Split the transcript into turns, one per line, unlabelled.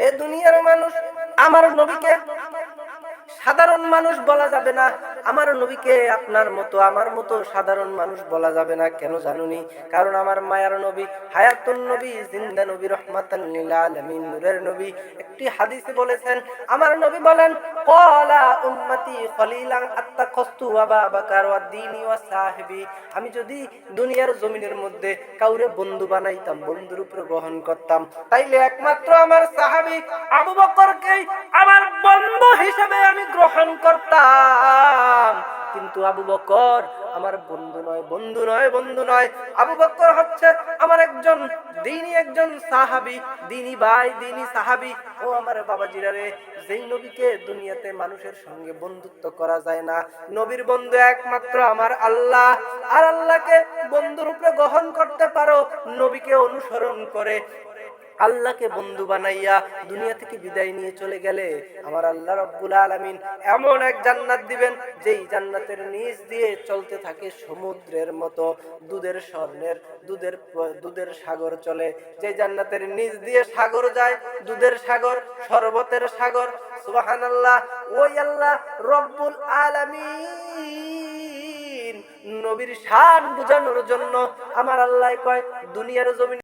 এ দুনিয়ার মানুষ আমার নবীকে সাধারণ মানুষ বলা যাবে না, আমার নবীকে আপনার মতো আমার মতো সাধারণ মানুষ বলা যাবে না। কেন জানুনি? কারণ আমার মায়ার নবী, হায়াতুন নবী, জিন্দা নবী, রহমাতান লিল আলামিন, নূরের নবী একটি হাদিসে বলেছেন, আমার নবী বলেন, ক্বালা উম্মতি খলিলান আত্তাখাস্তু আবা বকর ওয়া দীনি ওয়া সাহিবি। আমি যদি দুনিয়ার জমিনের মধ্যে কাউরে বন্ধু বানাইতাম, বন্ধুর উপর গ্রহণ করতাম, তাইলে একমাত্র আমার সাহাবী আবু বকরকেই আমার বন্ধু হিসেবে আমি গ্রহণ করতাম। কিন্তু আবু বকর আমার বন্ধু নয়, বন্ধু নয়, বন্ধু নয়। আবু বকর হচ্ছে আমার একজন দ্বীনি, একজন সাহাবী, দ্বীনি ভাই, দ্বীনি সাহাবী। ও আমার বাবাজিরা রে, যেই নবীকে দুনিয়াতে মানুষের সঙ্গে বন্ধুত্ব করা যায় না, নবীর বন্ধু একমাত্র আমার আল্লাহ। আর আল্লাহকে বন্ধুরূপে গ্রহণ করতে পারো, নবীকে অনুসরণ করে আল্লাহকে বন্ধু বানাইয়া দুনিয়া থেকে বিদায় নিয়ে চলে গেলে আমার আল্লাহ রাব্বুল আলামিন এমন এক জান্নাত দিবেন, যেই জান্নাতের নিচ দিয়ে চলতে থাকে সমুদ্রের মতো দুধের স্বর্ণের দুধের সাগর চলে। যে জান্নাতের নিচ দিয়ে সাগর যায়, দুধের সাগর, শরবতের সাগর। সুবহানাল্লাহ। ওই আল্লাহ রব্বুল আলামিন নবীর শান বুঝানোর জন্য আমার আল্লাহ কয়, দুনিয়ার জমিন